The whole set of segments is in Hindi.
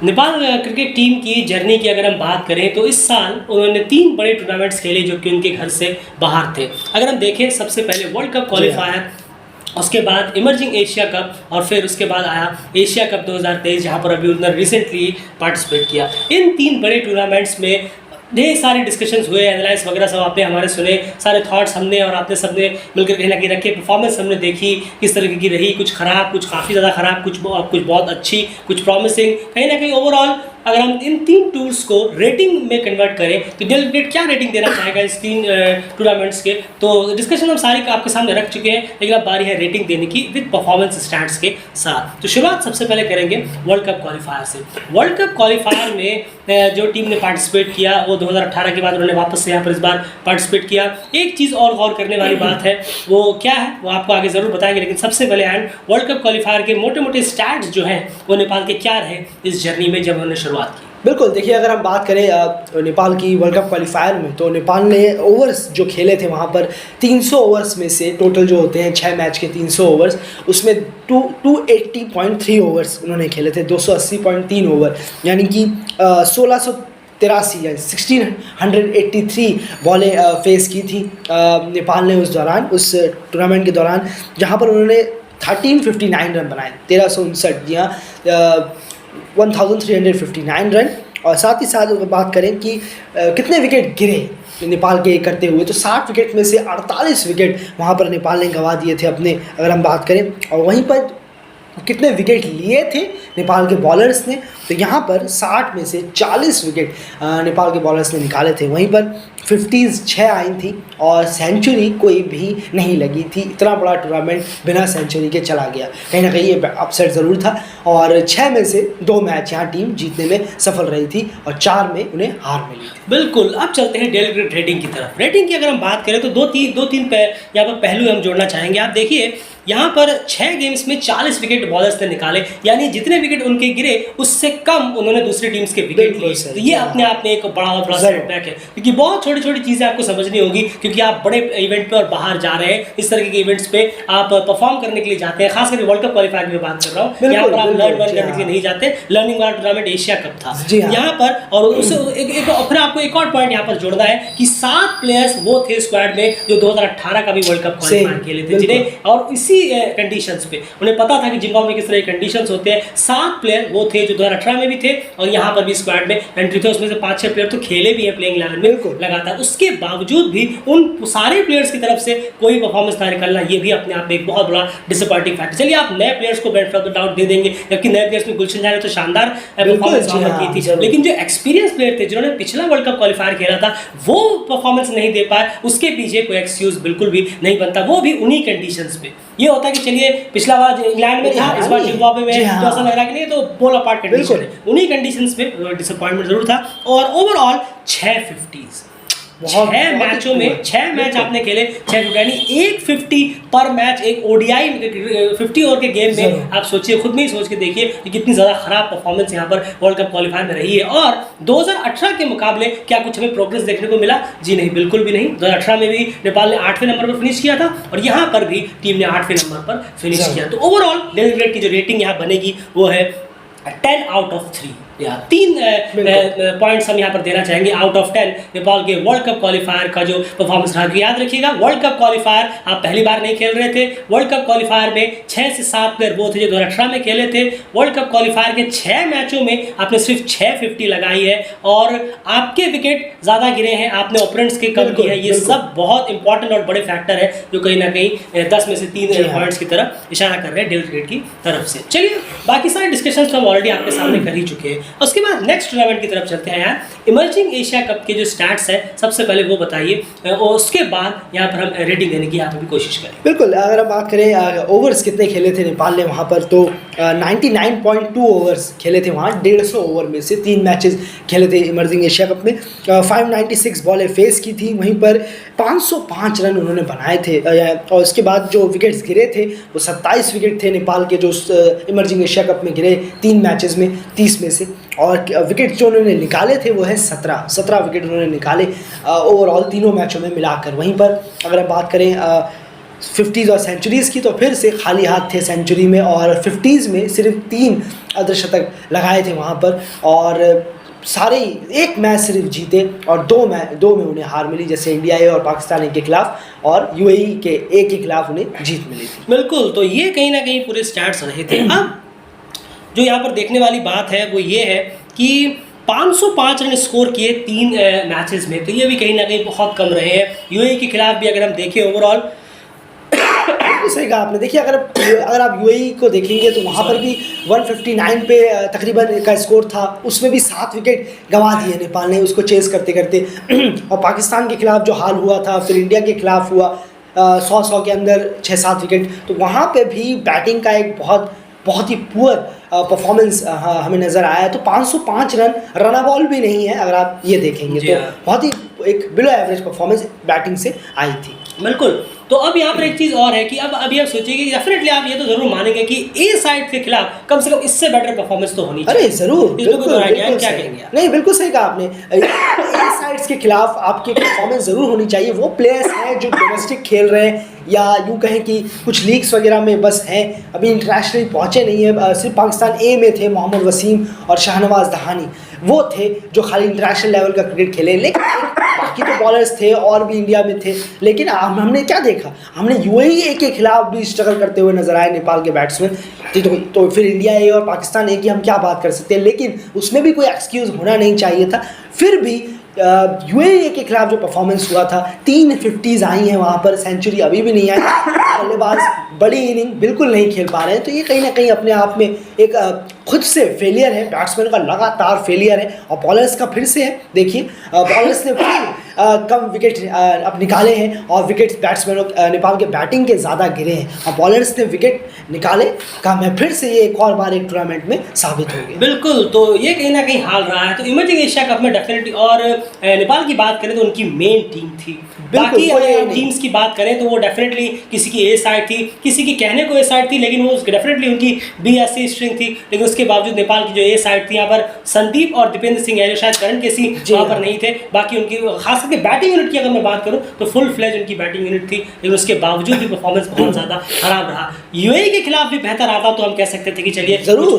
नेपाल क्रिकेट टीम की जर्नी की अगर हम बात करें तो इस साल उन्होंने 3 बड़े टूर्नामेंट्स खेले जो कि उनके घर से बाहर थे। अगर हम देखें सबसे पहले वर्ल्ड कप क्वालिफायर, उसके बाद इमर्जिंग एशिया कप और फिर उसके बाद आया एशिया कप 2023 जहां पर अभी उन्होंने रिसेंटली पार्टिसिपेट किया। इन 3 बड़े टूर्नामेंट्स में ढेर सारे डिस्कशंस हुए, एनालाइज वगैरह सब आपने हमारे सुने, सारे थॉट्स हमने और आपने सबने मिलकर कहीं ना कहीं रखे। परफॉर्मेंस हमने देखी किस तरीके की रही, कुछ ख़राब, कुछ काफ़ी ज़्यादा ख़राब, कुछ बहुत अच्छी, कुछ प्रॉमिसिंग। कहीं ना कहीं ओवरऑल अगर हम इन 3 टूर्स को रेटिंग में कन्वर्ट करें तो डेल क्रिकेट क्या रेटिंग देना चाहेगा इस 3 टूर्नामेंट्स के, तो डिस्कशन हम सारी आपके सामने रख चुके हैं, लेकिन अब बारी है रेटिंग देने की विद परफॉर्मेंस स्टैट्स के साथ। तो शुरुआत सबसे पहले करेंगे वर्ल्ड कप क्वालिफायर से। वर्ल्ड कप क्वालिफायर में जो टीम ने पार्टिसिपेट किया वो 2018 के बाद उन्होंने वापस से यहाँ पर इस बार पार्टिसिपेट किया। एक चीज़ और गौर करने वाली बात है, वो क्या है वो आपको आगे ज़रूर बताएंगे, लेकिन सबसे पहले एंड वर्ल्ड कप क्वालिफायर के मोटे मोटे स्टैट्स जो हैं वो नेपाल के क्या रहे इस जर्नी में जब उन्होंने शुरुआत की। बिल्कुल, देखिए अगर हम बात करें नेपाल की वर्ल्ड कप क्वालिफायर में, तो नेपाल ने ओवर्स जो खेले थे वहाँ पर 300 ओवर्स में से टोटल जो होते हैं 6 मैच के 300 ओवर्स, उसमें 280.3 ओवर्स उन्होंने खेले थे, 280.3 ओवर, यानी कि 1683 या 1683 बॉलें फेस की थी नेपाल ने उस दौरान, उस टूर्नामेंट के दौरान, जहाँ पर उन्होंने 1359 रन बनाए, 1359, जी हाँ, 1359 रन। और साथ ही साथ अगर बात करें कि कितने विकेट गिरे नेपाल के करते हुए, तो 60 विकेट में से 48 विकेट वहाँ पर नेपाल ने गंवा दिए थे अपने, अगर हम बात करें। और वहीं पर कितने विकेट लिए थे नेपाल के बॉलर्स ने, तो यहाँ पर 60 में से 40 विकेट नेपाल के बॉलर्स ने निकाले थे। वहीं पर 50s 6 आई थी और सेंचुरी कोई भी नहीं लगी थी। इतना बड़ा टूर्नामेंट बिना सेंचुरी के चला गया, कहीं ना कहीं ये अपसेट ज़रूर था। और 6 में से 2 मैच यहाँ टीम जीतने में सफल रही थी और 4 में उन्हें हार मिली थी। बिल्कुल, अब चलते हैं डेल क्रिकेट रेटिंग की तरफ। रेटिंग की अगर हम बात करें तो दो तीन यहाँ पर पहलू हम जोड़ना चाहेंगे। आप देखिए यहाँ पर 6 गेम्स में 40 विकेट बॉलर्स ने निकाले, यानी जितने विकेट उनके गिरे उससे कम उन्होंने दूसरी टीम्स के विकेट लिए। तो ये अपने आप में एक बड़ा सेटबैक है, क्योंकि बहुत छोटी छोटी चीज़ें आपको समझनी होगी, क्योंकि आप बड़े इवेंट पे और बाहर जा रहे हैं, इस तरह के इवेंट्स पे आप परफॉर्म करने के लिए जाते हैं। खास करके वर्ल्ड कप क्वालिफायर की बात कर रहा हूँ, यहाँ पर आप लर्न करने के लिए नहीं जाते। लर्निंग वाला टूर्नामेंट एशिया कप था यहाँ पर, और उससे फिर आपको एक और पॉइंट यहाँ पर जोड़ना है कि 7 प्लेयर्स वो थे स्क्वाड में जो 2018 का भी वर्ल्ड कप क्वालिफायर खेले थे, जिन्हें और इसी कंडीशंस पे उन्हें पता था कि जिम्बाब्वे में किस तरह के कंडीशंस होते हैं। 7 प्लेयर वो थे जो 2018 में भी थे और यहाँ पर भी स्क्वाड में एंट्री थे, उसमें से 5-6 प्लेयर तो खेले भी हैं प्लेइंग 11 में लगातार। उसके बावजूद भी उन सारे प्लेयर्स की तरफ से कोई परफॉर्मेंस ना निकलना, ये भी अपने आप में एक बहुत बड़ा डिसअपॉइंटिंग फैक्टर। चलिए आप नए प्लेयर्स को बेनिफिट ऑफ द डाउट दे देंगे, जबकि नए प्लेयर्स में गुलशन जाने तो शानदार परफॉर्मेंस की थी, लेकिन जो एक्सपीरियंस प्लेयर थे जिन्होंने पिछला वर्ल्ड कप क्वालिफायर खेला था वो परफॉर्मेंस नहीं दे पाए, उसके पीछे कोई एक्सक्यूज बिल्कुल भी नहीं बनता, वो भी उन्हीं कंडीशंस पे। ये होता है कि चलिए पिछला बार इंग्लैंड में था, इस बार जिम्बाब्वे में, तो ऐसा लग रहा है कि नहीं, तो पोल अपार्ट कंडीशन है, उन्हीं कंडीशंस में डिसअपॉइंटमेंट जरूर था। और ओवरऑल 6 50s 6 मैचों में 6 मैच आपने खेले, 6 यानी 150 पर मैच, एक ओडीआई 50 ओवर के गेम में। आप सोचिए, खुद में ही सोच के देखिए कि कितनी ज़्यादा खराब परफॉर्मेंस यहाँ पर वर्ल्ड कप क्वालिफायर में रही है। और 2018 के मुकाबले क्या कुछ हमें प्रोग्रेस देखने को मिला? जी नहीं, बिल्कुल भी नहीं। 2018 में भी नेपाल ने 8वें नंबर पर फिनिश किया था और यहाँ पर भी टीम ने 8वें नंबर पर फिनिश किया। तो ओवरऑल डेल क्रिकेट की जो रेटिंग यहाँ बनेगी वो है 10 आउट ऑफ 3। 3 पॉइंट्स हम यहाँ पर देना चाहेंगे आउट ऑफ 10 नेपाल के वर्ल्ड कप क्वालिफायर का जो परफॉर्मेंस रहा। याद रखिएगा, वर्ल्ड कप क्वालिफायर आप पहली बार नहीं खेल रहे थे। वर्ल्ड कप क्वालिफायर में 6 से 7 प्लेयर वो थे जो 2018 में खेले थे। वर्ल्ड कप क्वालिफायर के 6 मैचों में आपने सिर्फ 650 लगाई है और आपके विकेट ज़्यादा गिरे हैं, आपने ओपोनेंट्स के कम किए हैं। ये सब बहुत इंपॉर्टेंट और बड़े फैक्टर है जो कहीं ना कहीं 10 में से 3 पॉइंट्स की तरफ इशारा कर रहे हैं डेल क्रिकेट की तरफ से। चलिए बाकी सारे डिस्कशन तो हम ऑलरेडी आपके सामने कर ही चुके हैं। उसके बाद नेक्स्ट टूर्नामेंट की तरफ चलते हैं यार। इमर्जिंग एशिया कप के जो स्टैट्स है सबसे पहले वो बताइए और उसके बाद यहाँ पर हम रेटिंग देने की यहाँ पर भी कोशिश करें। बिल्कुल, अगर हम बात करें ओवर्स कितने खेले थे नेपाल ने वहाँ पर, तो 99.2 ओवर्स खेले थे वहाँ। 150 ओवर में से 3 मैचेस खेले थे इमर्जिंग एशिया कप में। 596 बॉलें फेस की थी, वहीं पर 505 रन उन्होंने बनाए थे। और उसके बाद जो विकेट्स गिरे थे वो 27 विकेट थे नेपाल के जो इमर्जिंग एशिया कप में गिरे 3 मैचेस में 30 में से। और विकेट जो उन्होंने निकाले थे वो है 17 विकेट उन्होंने निकाले ओवरऑल तीनों मैचों में मिलाकर। वहीं पर अगर हम बात करें 50s और सेंचुरीज़ की, तो फिर से खाली हाथ थे सेंचुरी में, और 50s में सिर्फ 3 अर्धशतक लगाए थे वहाँ पर, और सारे एक मैच सिर्फ जीते और दो में उन्हें हार मिली, जैसे इंडिया ए और पाकिस्तान ए के खिलाफ, और यूएई के ए के खिलाफ उन्हें जीत मिली थी। बिल्कुल, तो ये कहीं ना कहीं पूरे स्टैट्स रहे थे। अब जो यहाँ पर देखने वाली बात है वो ये है कि 505 रन स्कोर किए 3 मैचेस में, तो ये भी कहीं ना कहीं बहुत कम रहे हैं। यूएई के खिलाफ भी अगर हम देखें ओवरऑल, सही कहा आपने। देखिए, अगर आप यूएई को देखेंगे तो वहाँ पर भी 159 पे तकरीबन का स्कोर था, उसमें भी 7 विकेट गंवा दिए नेपाल ने उसको चेस करते करते। और पाकिस्तान के खिलाफ जो हाल हुआ था, फिर इंडिया के खिलाफ हुआ 100 के अंदर 6-7 विकेट, तो वहाँ पे भी बैटिंग का एक बहुत ही पुअर परफॉर्मेंस हमें नज़र आया। तो 505 रन बॉल भी नहीं है, अगर आप ये देखेंगे तो बहुत ही एक बिलो एवरेज परफॉर्मेंस बैटिंग से आई थी। बिल्कुल। तो अब यहाँ पर एक चीज़ और है कि अब अभी आप सोचिए कि डेफिनेटली आप ये तो जरूर मानेंगे कि ए साइड के खिलाफ कम से कम इससे बेटर परफॉर्मेंस तो होनी चाहिए। अरे जरूर, बिल्कुल, क्या कहेंगे आप? नहीं, बिल्कुल सही कहा आपने। ए साइड्स के खिलाफ आपकी परफॉर्मेंस ज़रूर होनी चाहिए। वो प्लेयर्स हैं जो डोमेस्टिक खेल रहे हैं, या यूँ कहें कि कुछ लीग्स वगैरह में बस हैं, अभी इंटरनेशनली पहुँचे नहीं है। सिर्फ पाकिस्तान ए में थे मोहम्मद वसीम और शाहनवाज दहानी, वो थे जो खाली इंटरनेशनल लेवल का क्रिकेट खेले, लेकिन बाकी तो बॉलर्स थे और भी इंडिया में थे। लेकिन हमने क्या देखा, हमने यूएई के खिलाफ भी स्ट्रगल करते हुए नजर आए नेपाल के बैट्समैन। तो फिर इंडिया ए और पाकिस्तान ए की हम क्या बात कर सकते हैं, लेकिन उसमें भी कोई एक्सक्यूज़ होना नहीं चाहिए था। फिर भी यूएई के खिलाफ जो परफॉर्मेंस हुआ था, 3 50s आई हैं वहाँ पर, सेंचुरी अभी भी नहीं आई, बल्लेबाज बड़ी इनिंग बिल्कुल नहीं खेल पा रहे हैं। तो ये कहीं ना कहीं अपने आप में एक खुद से फेलियर है, बैट्समैन का लगातार फेलियर है। और बॉलर्स का फिर से है, देखिए बॉलर्स ने कम विकेट अब निकाले हैं, और विकेट बैट्समैनों नेपाल के बैटिंग के ज़्यादा गिरे हैं, और बॉलर्स ने विकेट निकाले कम है। फिर से ये एक और बार एक टूर्नामेंट में साबित हो गया। बिल्कुल, तो ये कहीं ना कहीं हाल रहा है। तो इमर्जिंग एशिया कप में डेफिनेटली, और नेपाल की बात करें तो उनकी मेन टीम थी। बाकी अगर टीम्स की बात करें तो वो डेफिनेटली किसी की ए साइड थी, किसी की कहने को ए साइड थी, लेकिन वो डेफिनेटली उनकी बी ऐसी स्ट्रिंग थी। लेकिन उसके बावजूद नेपाल की जो ए साइड थी, यहाँ पर संदीप और दीपेंद्र सिंह है, शायद करण केसी वहाँ पर नहीं थे। बाकी उनकी खास करके बैटिंग यूनिट की अगर मैं बात करूँ तो फुल फ्लेज उनकी बैटिंग यूनिट थी, लेकिन उसके बावजूद भी परफॉर्मेंस बहुत ज़्यादा खराब रहा। यूएई के खिलाफ भी बेहतर आता तो हम कह सकते थे कि चलिए जरूर,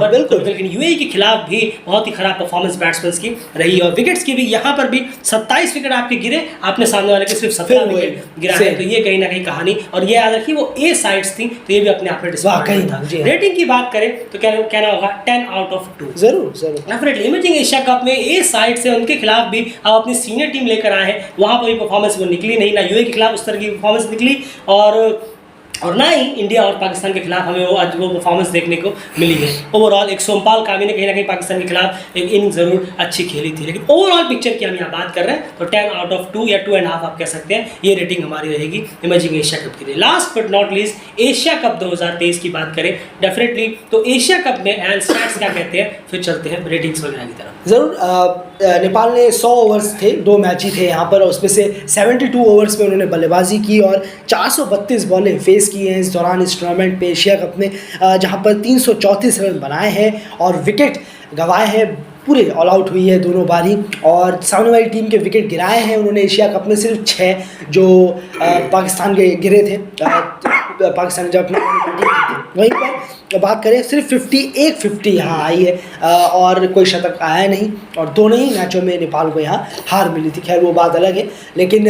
बिल्कुल, लेकिन यूएई के खिलाफ भी बहुत ही खराब परफॉर्मेंस बैट्समैन की रही। और विकेट्स की भी यहाँ पर भी 27 विकेट आपके गिरे, आपने सामने वाले के सिर्फ 17 विकेट गिरा है। तो ये कहीं ना कहीं कहानी, और ये याद रखिए वो ए साइड्स थी, तो ये भी अपने आप में डिसअपॉइंटमेंट था। रेटिंग की बात करें तो कहना होगा 10 आउट ऑफ 2। जरूर डेफिनेटली इमर्जिंग एशिया कप में ए साइड से उनके खिलाफ भी आप अपनी सीनियर टीम लेकर आए हैं, वहाँ पर भी परफॉर्मेंस वो निकली नहीं, ना यूएई के खिलाफ उस तरह की परफॉर्मेंस निकली, और ना ही इंडिया और पाकिस्तान के खिलाफ हमें वो परफॉर्मेंस देखने को मिली है। ओवरऑल एक सोमपाल कामी ने कहीं ना कहीं पाकिस्तान के खिलाफ एक इनिंग जरूर अच्छी खेली थी, लेकिन ओवरऑल पिक्चर की हम यहाँ बात कर रहे हैं तो 10 आउट ऑफ 2 या 2.5 आप कह सकते हैं, ये रेटिंग हमारी रहेगी इमर्जिंग एशिया कप के लिए। Last but not least Asia cup 2023 की बात करें डेफिनेटली, तो एशिया कप में एंड स्टैट्स क्या कहते हैं, फिर चलते हैं रेटिंग्स वगैरह की तरफ। ज़रूर, नेपाल ने 100 ओवर्स थे, 2 मैच ही थे यहाँ पर, और उसमें से 72 ओवर्स में उन्होंने बल्लेबाजी की और 432 बॉलें फेस की हैं इस दौरान, इस टूर्नामेंट पे एशिया कप में, जहाँ पर 334 रन बनाए हैं और विकेट गंवाए हैं। पूरे ऑल आउट हुई है दोनों बारी, और सामने वाली टीम के विकेट गिराए हैं उन्होंने एशिया कप में सिर्फ 6, जो पाकिस्तान के गिरे थे। पाकिस्तान जब अपनी वहीं पर बात करें सिर्फ 51 यहाँ आई है, और कोई शतक आया नहीं, और दोनों ही मैचों में नेपाल को यहाँ हार मिली थी। खैर वो बात अलग है, लेकिन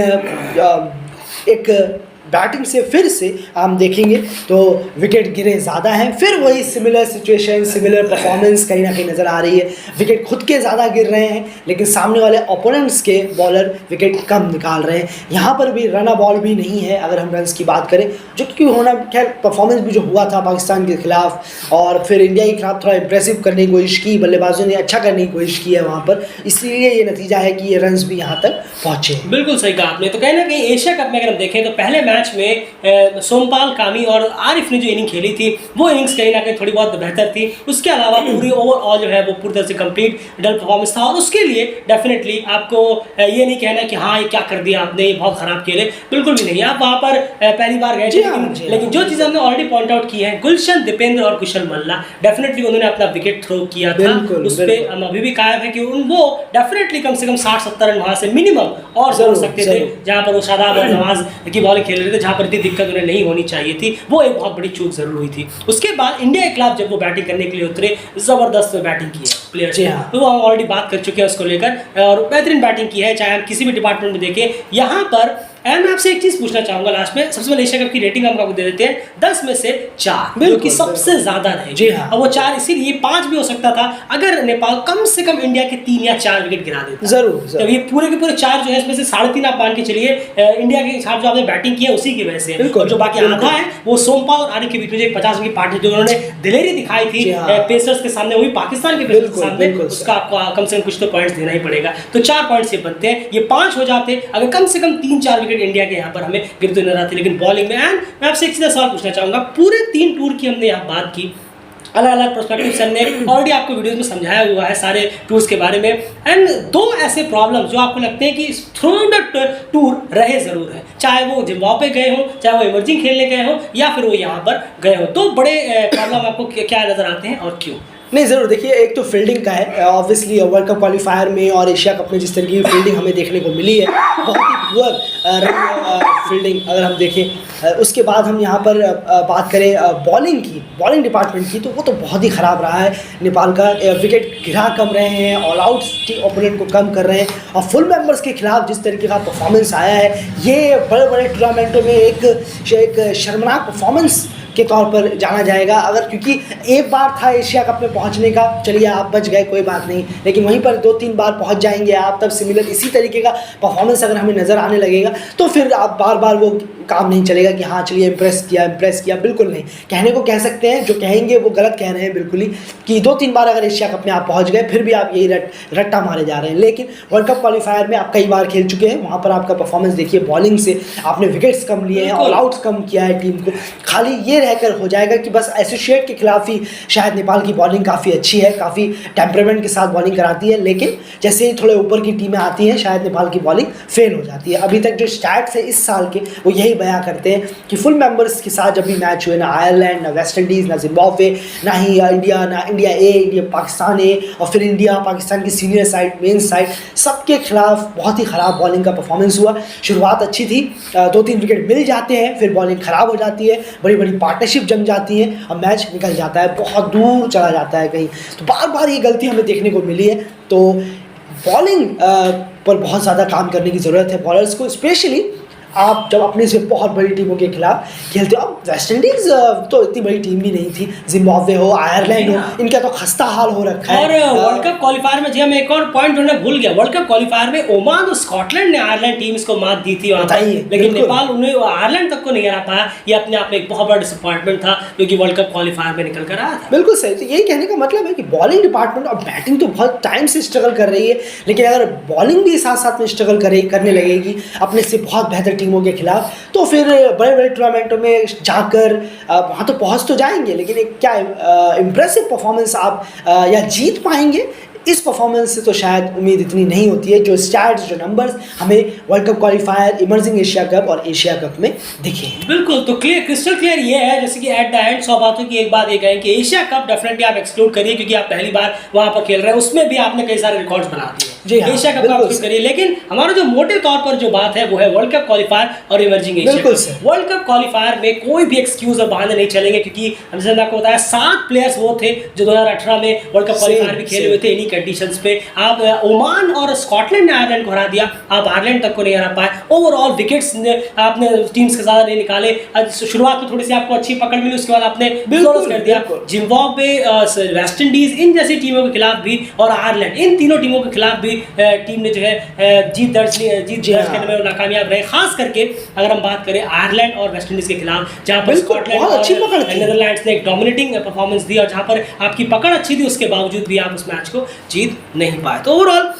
एक बैटिंग से फिर से हम देखेंगे तो विकेट गिरे ज़्यादा हैं, फिर वही सिमिलर सिचुएशन, सिमिलर परफॉर्मेंस कहीं ना कहीं नज़र आ रही है। विकेट खुद के ज़्यादा गिर रहे हैं, लेकिन सामने वाले ओपोनेंट्स के बॉलर विकेट कम निकाल रहे हैं। यहाँ पर भी रन बॉल भी नहीं है अगर हम रन्स की बात करें, जो कि होना, खैर परफॉर्मेंस भी जो हुआ था पाकिस्तान के खिलाफ, और फिर इंडिया के खिलाफ थोड़ा इंप्रेसिव करने की कोशिश की, बल्लेबाजों ने अच्छा करने की कोशिश की है वहाँ पर, इसलिए ये नतीजा है कि ये रन्स भी यहाँ तक पहुँचे। बिल्कुल सही कहा आपने। तो कहीं ना कहीं एशिया कप में अगर हम देखें तो पहले मैच में सोमपाल कामी और आरिफ ने जो इनिंग खेली थी वो इनिंग्स कहीं ना कहीं थोड़ी बहुत बेहतर थी। उसके अलावा पूरी ओवरऑल जो है वो पूरी तरह से कंप्लीट डल परफॉर्मेंस था, और उसके लिए डेफिनेटली आपको ये नहीं कहना कि हाँ ये क्या कर दिया आपने, ये बहुत खराब खेले, बिल्कुल भी नहीं। आप वहाँ पर पहली बार गए थे, लेकिन जो चीज़ हमने ऑलरेडी पॉइंट आउट की है, गुलशन, दीपेंद्र और कुशल मल्ला डेफिनेटली उन्होंने अपना विकेट थ्रो किया था, उस पर हम अभी भी कायम है कि वो डेफिनेटली कम से कम 60-70 रन वहाँ से मिनिमम और जोड़ सकते थे, जहाँ पर वो शादाब और नवाज की बॉलिंग खेल रहे थे, जहाँ पर इतनी दिक्कत उन्हें नहीं होनी चाहिए थी, वो एक बहुत बड़ी चूक जरूर हुई थी। उसके बाद इंडिया के खिलाफ जब वो बैटिंग करने के लिए उतरे, ज़बरदस्त बैटिंग की है प्लेयर्स ने, तो वो हम ऑलरेडी बात कर चुके हैं उसको लेकर, और बेहतरीन बैटिंग की है, चाहे हम किसी भी डिपार्टमेंट में देखें। यहाँ पर मैं आपसे एक चीज़ पूछना चाहूँगा लास्ट में, सबसे पहले एशिया कप की रेटिंग हम आपको दे देते हैं 10 में से 4, जो कि सबसे ज़्यादा रहे। जी हाँ। और वो 4 इसीलिए 5 भी हो सकता था अगर नेपाल कम से कम इंडिया के 3 या 4 विकेट गिरा देता। जरूर जब ये पूरे के पूरे 4 जो है, इसमें से 3.5 आप मान के चलिए इंडिया के साथ जो आपने बैटिंग की है उसी की वजह से, और जो बाकी आधा है वो सोमपाल और आरिफ के बीच में एक 50 की पार्टी जो उन्होंने दिलेरी दिखाई थी पेसर्स के सामने, वही पाकिस्तान के पेसर्स के सामने, उसका आपको कम से कम कुछ तो पॉइंट्स देना ही पड़ेगा। तो 4 पॉइंट्स ये बनते हैं, ये 5 हो जाते अगर कम से कम 3-4 विकेट इंडिया के यहाँ पर हमें गिरते नजर आते। लेकिन बॉलिंग में एंड मैं आपसे एक सीधा सवाल पूछना चाहूंगा, पूरे 3 टूर की हमने यहाँ बात की, अलग अलग पर्सपेक्टिव से हमने ऑलरेडी आपको वीडियोस में समझाया हुआ है सारे टूर्स के बारे में, एंड 2 ऐसे प्रॉब्लम्स जो आपको लगते हैं कि थ्रू द टूर रहे जरूर है, चाहे वो जिम्बाब्वे गए हो, चाहे वो इमर्जिंग खेलने गए हो, या फिर वो यहाँ पर गए हो, तो बड़े प्रॉब्लम आपको क्या नजर आते हैं और क्यों? नहीं, ज़रूर देखिए, एक तो फील्डिंग का है, ऑब्वियसली वर्ल्ड कप क्वालिफायर में और एशिया कप में जिस तरह की फील्डिंग हमें देखने को मिली है, बहुत ही पुअर फील्डिंग अगर हम देखें। उसके बाद हम यहाँ पर बात करें बॉलिंग की, बॉलिंग डिपार्टमेंट की, तो वो तो बहुत ही ख़राब रहा है नेपाल का। विकेट गिरा कम रहे हैं, ऑल आउट ओपोनेंट को कम कर रहे हैं, और फुल मेंबर्स के खिलाफ जिस तरीके का परफॉर्मेंस आया है, ये बड़े बड़े टूर्नामेंटों में एक शर्मनाक परफॉर्मेंस के तौर पर जाना जाएगा। अगर क्योंकि एक बार था एशिया कप में पहुंचने का, चलिए आप बच गए, कोई बात नहीं, लेकिन वहीं पर 2-3 बार पहुंच जाएंगे आप, तब सिमिलर इसी तरीके का परफॉर्मेंस अगर हमें नज़र आने लगेगा तो फिर आप बार बार वो काम नहीं चलेगा कि हाँ चलिए इम्प्रेस किया, बिल्कुल नहीं। कहने को कह सकते हैं, जो कहेंगे वो गलत कह रहे हैं बिल्कुल ही, कि 2-3 बार अगर एशिया कप में आप पहुँच गए फिर भी आप यही रट्टा मारे जा रहे हैं। लेकिन वर्ल्ड कप क्वालिफायर में आप कई बार खेल चुके हैं, वहाँ पर आपका परफॉर्मेंस देखिए, बॉलिंग से आपने विकेट्स कम लिए हैं, ऑल आउट्स कम किया है टीम को, खाली ये रहकर हो जाएगा कि बस एसोसिएट के खिलाफ ही शायद नेपाल की बॉलिंग काफ़ी अच्छी है, काफ़ी टेम्परामेंट के साथ बॉलिंग कराती है, लेकिन जैसे ही थोड़े ऊपर की टीमें आती हैं शायद नेपाल की बॉलिंग फेल हो जाती है। अभी तक जो स्टैट्स है इस साल के वो यही बयां करते हैं कि फुल मेंबर्स के साथ जब भी मैच हुए, ना आयरलैंड, ना वेस्ट इंडीज़, ना जिम्बाब्वे, ना ही इंडिया, ना इंडिया ए, इंडिया पाकिस्तान ए, और फिर इंडिया पाकिस्तान की सीनियर साइड, मेन साइड, सबके खिलाफ बहुत ही ख़राब बॉलिंग का परफॉर्मेंस हुआ। शुरुआत अच्छी थी, 2-3 विकेट मिल जाते हैं, फिर बॉलिंग ख़राब हो जाती है, बड़ी बड़ी पार्टनरशिप जम जाती है और मैच निकल जाता है, बहुत दूर चला जाता है कहीं। तो बार बार ये गलती हमें देखने को मिली है। तो बॉलिंग पर बहुत ज़्यादा काम करने की ज़रूरत है बॉलर्स को, स्पेशली आप जब अपने से बहुत बड़ी टीमों के खिलाफ खेलते हो। अब वेस्ट इंडीज़ तो इतनी बड़ी टीम भी नहीं थी, जिम्बाब्वे हो, आयरलैंड हो, इनका तो खस्ता हाल हो रखा है। और वर्ल्ड कप क्वालिफायर में जी हम एक और पॉइंट उन्होंने भूल गया, वर्ल्ड कप क्वालिफायर में ओमान और स्कॉटलैंड ने आयरलैंड टीम्स को मात दी थी वहाँ पर, लेकिन नेपाल उन्हें आयरलैंड तक को नहीं हरा पाया। ये अपने आप में एक बहुत बड़ा डिसअपॉइंटमेंट था क्योंकि वर्ल्ड कप क्वालिफायर में निकल कर आया था। बिल्कुल सही, तो यही कहने का मतलब है कि बॉलिंग डिपार्टमेंट और बैटिंग तो बहुत टाइम से स्ट्रगल कर रही है, लेकिन अगर बॉलिंग भी साथ साथ में स्ट्रगल करने लगेगी अपने से बहुत बेहतर टीमों के खिलाफ, तो फिर बड़े बड़े टूर्नामेंटों में जाकर वहाँ तो पहुँच तो जाएंगे, लेकिन एक क्या इम्प्रेसिव परफॉर्मेंस आप या जीत पाएंगे, इस परफॉर्मेंस से तो शायद उम्मीद इतनी नहीं होती है जो स्टैट्स, जो नंबर्स हमें world cup qualifier, emerging Asia cup और एशिया कप में दिखे। बिल्कुल, तो क्रिस्टल क्लियर ये है, जैसे कि एट द एंड 100 बातों की एक बात ये कहें कि एशिया कप डेफिनेटली आप एक्सक्लूड करिए क्योंकि आप पहली बार वहाँ पर खेल रहे हैं, उसमें भी आपने कई सारे रिकॉर्ड्स बना दिए। जी हाँ, एशिया कप एक्सक्लूड करिए, लेकिन हमारा जो मोटे तौर पर जो बात है वो है वर्ल्ड कप क्वालिफायर और emerging Asia cup. World cup qualifier में कोई भी एक्सक्यूज और बहाने नहीं चलेंगे क्योंकि हमसे आपको बताया 7 प्लेयर्स वो थे जो 2018 में वर्ल्ड कप क्वालिफायर भी खेले हुए थे इन्हीं कंडीशंस पे। आप ओमान और स्कॉटलैंड ने आयरलैंड को हरा दिया, आप आयरलैंड तक को नहीं हरा पाए। ओवरऑल विकेट्स आपने टीम्स के ज़्यादा नहीं निकाले, शुरुआत में थोड़ी सी आपको अच्छी पकड़ मिली, उसके बाद आपने क्लोज कर दिया। जिम्बाब्वे, वेस्ट इंडीज, इन जैसी टीमों के खिलाफ भी और आयरलैंड, इन तीनों टीमों के खिलाफ भी टीम ने जो है जीत दर्ज करने में नाकामयाब रहे। खास करके अगर हम बात करें आयरलैंड और वेस्ट इंडीज के खिलाफ, जहाँ पर स्कॉटलैंड और नीदरलैंड्स ने एक डोमिनेटिंग परफॉर्मेंस दी और जहाँ पर आपकी पकड़ अच्छी थी, उसके बावजूद भी आप उस मैच को जीत नहीं पाए। तो ओवरऑल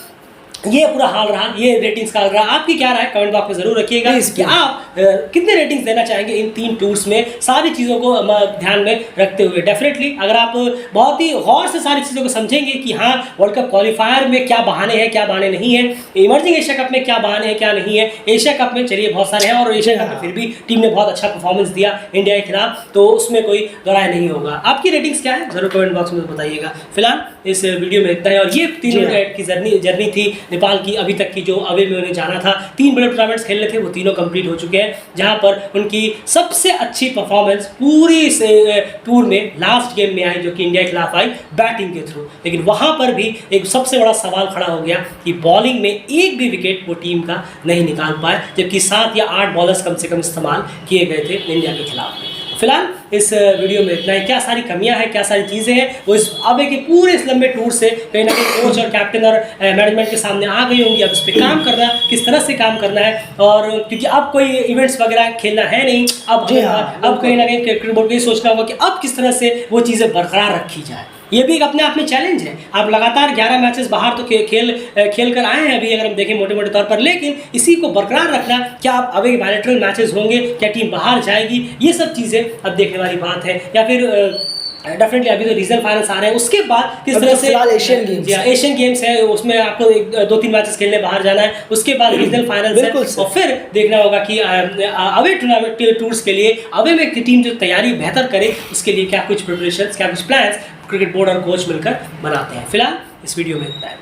ये पूरा हाल रहा, ये रेटिंग्स का हाल रहा। आपकी क्या राय कमेंट बॉक्स में जरूर रखिएगा कि आप कितने रेटिंग्स देना चाहेंगे इन 3 टूर्स में, सारी चीज़ों को ध्यान में रखते हुए। डेफिनेटली अगर आप बहुत ही गौर से सारी चीज़ों को समझेंगे कि हाँ वर्ल्ड कप क्वालिफायर में क्या बहाने हैं, क्या बहाने नहीं है, इमर्जिंग एशिया कप में क्या बहाने हैं, क्या नहीं है, एशिया कप में चलिए बहुत सारे हैं और एशिया कप में फिर भी टीम ने बहुत अच्छा परफॉर्मेंस दिया इंडिया के खिलाफ, तो उसमें कोई दोराय नहीं होगा। आपकी रेटिंग्स क्या है जरूर कमेंट बॉक्स में बताइएगा। फिलहाल इस वीडियो में इतना है। और ये तीनों जी हाँ। की जर्नी थी नेपाल की अभी तक की, जो अवे में उन्हें जाना था। 3 बड़े टूर्नामेंट्स खेलने थे, वो तीनों कंप्लीट हो चुके हैं, जहां पर उनकी सबसे अच्छी परफॉर्मेंस पूरी इस टूर में लास्ट गेम में आई, जो कि इंडिया के खिलाफ आई बैटिंग के थ्रू। लेकिन वहां पर भी एक सबसे बड़ा सवाल खड़ा हो गया कि बॉलिंग में एक भी विकेट वो टीम का नहीं निकाल पाए, जबकि 7 या 8 बॉलर्स कम से कम इस्तेमाल किए गए थे इंडिया के खिलाफ में। फिलहाल इस वीडियो में इतना ही। क्या सारी कमियां हैं, क्या सारी चीज़ें हैं, वो इस अबे के पूरे इस लंबे टूर से कहीं ना कहीं कोच और कैप्टन और मैनेजमेंट के सामने आ गई होंगी। अब इस पर काम करना, किस तरह से काम करना है, और क्योंकि अब कोई इवेंट्स वगैरह खेलना है नहीं, अब जी हाँ, अब कहीं ना कहीं क्रिकेट बोर्ड को ये सोचना होगा कि अब किस तरह से वो चीज़ें बरकरार रखी जाए। ये भी एक अपने आप में चैलेंज है। आप लगातार 11 मैचेस बाहर तो खेल कर आए हैं अभी, अगर हम देखें मोटे मोटे तौर पर, लेकिन इसी को बरकरार रखना, क्या आप अवे बायलैटरल मैचेस होंगे, क्या टीम बाहर जाएगी, ये सब चीज़ें अब देखने वाली बात है। या फिर डेफिनेटली अभी तो रीजनल फाइनल्स आ रहे हैं, उसके बाद किस तरह से एशियन गेम्स है, उसमें आपको 2-3 मैचेस खेलने बाहर जाना है, उसके बाद रीजनल फाइनल्स है, और फिर देखना होगा कि अवे टूर्नामेंट टूर्स के लिए अवे में टीम जो तैयारी बेहतर करे, उसके लिए क्या कुछ प्रिपरेशंस, क्या कुछ प्लान्स क्रिकेट बोर्ड और कोच मिलकर बनाते हैं। फिलहाल इस वीडियो में इतना है।